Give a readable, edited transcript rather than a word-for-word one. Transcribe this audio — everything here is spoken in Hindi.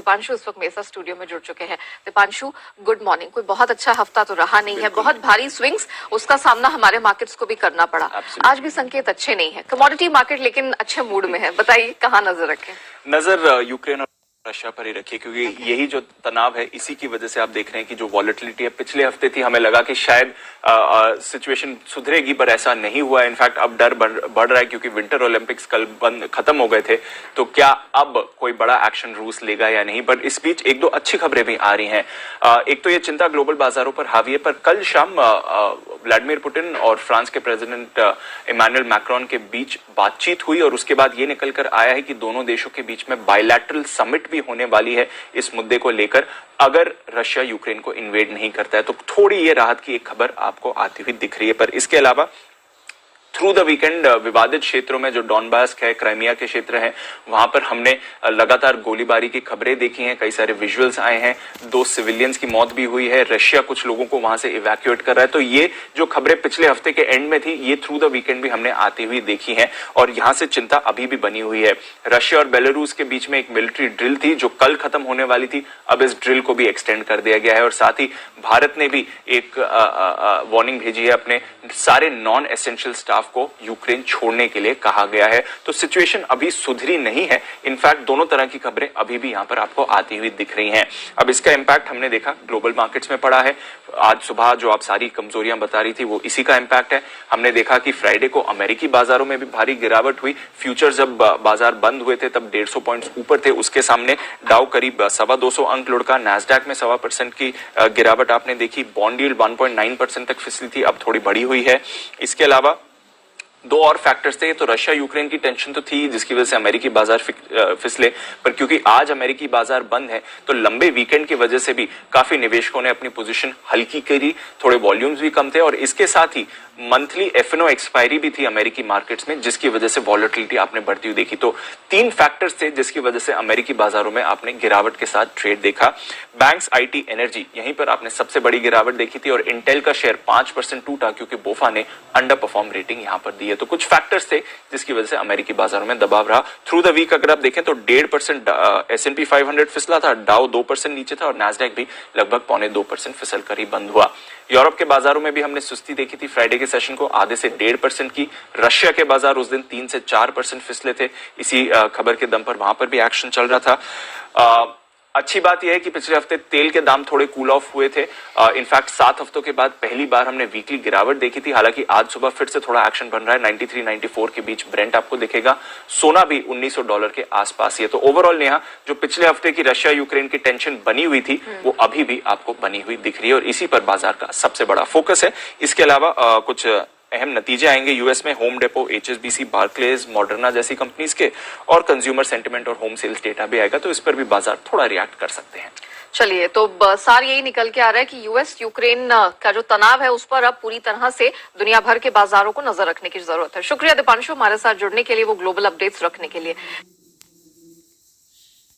दीपांशु इस वक्त मेरे साथ स्टूडियो में जुड़ चुके हैं। Deepanshu, good morning. कोई बहुत अच्छा हफ्ता तो रहा नहीं है, बहुत भारी स्विंग्स, उसका सामना हमारे मार्केट्स को भी करना पड़ा। आज भी संकेत अच्छे नहीं है, कमोडिटी मार्केट लेकिन अच्छे मूड में है। बताइए कहाँ नजर रखें? नजर यूक्रेन और रशिया पर ही रखिए, क्योंकि यही जो तनाव है, इसी की वजह से आप देख रहे हैं कि जो वॉलेटिलिटी है पिछले हफ्ते थी, हमें लगा कि शायद सिचुएशन सुधरेगी, पर ऐसा नहीं हुआ। इनफैक्ट अब डर बढ़ रहा है, क्योंकि विंटर ओलंपिक्स कल खत्म हो गए थे, तो क्या अब कोई बड़ा एक्शन रूस लेगा या नहीं। पर इस बीच एक दो अच्छी खबरें भी आ रही हैं। एक तो ये चिंता ग्लोबल बाजारों पर हावी है, पर कल शाम व्लादिमीर पुतिन और फ्रांस के प्रेसिडेंट इमैनुअल मैक्रोन के बीच बातचीत हुई, और उसके बाद ये निकल कर आया है कि दोनों देशों के बीच में बायलैटरल समिट भी होने वाली है इस मुद्दे को लेकर, अगर रशिया यूक्रेन को इन्वेड नहीं करता है। तो थोड़ी ये राहत की एक खबर आपको आती हुई दिख रही है। पर इसके अलावा थ्रू द वीकेंड विवादित क्षेत्रों में, जो डॉनबास है, क्राइमिया के क्षेत्र हैं, वहां पर हमने लगातार गोलीबारी की खबरें देखी हैं, कई सारे विजुअल्स आए हैं, 2 सिविलियंस की मौत भी हुई है, रशिया कुछ लोगों को वहां से इवैक्यूएट कर रहा है। तो ये जो खबरें पिछले हफ्ते के एंड में थी, ये थ्रू द वीकेंड भी हमने आती हुई देखी हैं, और यहां से चिंता अभी भी बनी हुई है। रशिया और बेलारूस के बीच में एक मिलिट्री ड्रिल थी जो कल खत्म होने वाली थी, अब इस ड्रिल को भी एक्सटेंड कर दिया गया है, और साथ ही भारत ने भी एक वार्निंग भेजी है, अपने सारे नॉन एसेंशियल स्टाफ को यूक्रेन छोड़ने के लिए कहा गया है। तो सिचुएशन अभी सुधरी नहीं है। इनफैक्ट दोनों तरह की खबरें अभी भी यहां पर आपको आती हुई दिख रही हैं। अब इसका इंपैक्ट हमने देखा ग्लोबल मार्केट्स में पड़ा है। आज सुबह जो आप सारी कमजोरियां बता रही थी, वो इसी का इंपैक्ट है। हमने देखा कि फ्राइडे को अमेरिकी बाजारों में भी भारी गिरावट हुई। फ्यूचर जब बाजार बंद हुए थे तब 150 पॉइंट्स ऊपर थे, उसके सामने डाउ करीब 225 अंक लुढ़का, नैस्डैक में 1.25% की गिरावट आपने देखी। बॉन्ड यील्ड 1.9% तक फिसली थी, अब थोड़ी बढ़ी हुई है। इसके अलावा दो और फैक्टर्स थे। तो रशिया यूक्रेन की टेंशन तो थी, जिसकी वजह से अमेरिकी बाजार फिसले, पर क्योंकि आज अमेरिकी बाजार बंद है, तो लंबे वीकेंड की वजह से भी काफी निवेशकों ने अपनी पोजीशन हल्की करी, थोड़े वॉल्यूम्स भी कम थे, और इसके साथ ही मंथली एफएनओ एक्सपायरी भी थी अमेरिकी मार्केट्स में, जिसकी वजह से वॉलेटिलिटी आपने बढ़ती हुई देखी। तो 3 फैक्टर्स थे जिसकी वजह से अमेरिकी बाजारों में आपने गिरावट के साथ ट्रेड देखा। बैंक्स, आईटी, एनर्जी, यहीं पर आपने सबसे बड़ी गिरावट देखी थी, और इंटेल का शेयर 5% टूटा, क्योंकि बोफा ने अंडर परफॉर्म रेटिंग यहां पर दी है। तो कुछ फैक्टर्स थे जिसकी वजह से अमेरिकी बाजारों में दबाव रहा। थ्रू द वीक अगर आप देखें तो 1.5% S&P 500 फिसला था, डाउ 2% नीचे था, और नैस्डैक भी लगभग 0.25% फिसल कर ही बंद हुआ। यूरोप के बाजारों में भी हमने सुस्ती देखी थी। फ्राइडे के सेशन को आधे से 1.5% की। रशिया के बाजार उस दिन 3 से 4% फिसले थे। इसी खबर के दम पर वहां पर भी एक्शन चल रहा था। अच्छी बात यह है कि पिछले हफ्ते तेल के दाम थोड़े कूल ऑफ हुए थे। इनफैक्ट 7 हफ्तों के बाद पहली बार हमने वीकली गिरावट देखी थी। हालांकि आज सुबह फिर से थोड़ा एक्शन बन रहा है, 93-94 के बीच ब्रेंट आपको दिखेगा। सोना भी $1900 के आसपास ही है। तो ओवरऑल नेहा, जो पिछले हफ्ते की रशिया यूक्रेन की टेंशन बनी हुई थी, वो अभी भी आपको बनी हुई दिख रही है, और इसी पर बाजार का सबसे बड़ा फोकस है। इसके अलावा कुछ अहम नतीजे आएंगे यूएस में। Home depot, HSBC, Barclays, Moderna जैसी कंपनीज के, और कंज्यूमर सेंटिमेंट और होम सेल्स डेटा भी आएगा, तो इस पर भी बाजार थोड़ा रिएक्ट कर सकते हैं। चलिए, तो सार यही निकल के आ रहा है कि यूएस यूक्रेन का जो तनाव है, उस पर अब पूरी तरह से दुनिया भर के बाजारों को नजर रखने की जरूरत है। शुक्रिया दीपांशु, हमारे साथ जुड़ने के लिए, वो ग्लोबल अपडेट्स रखने के लिए।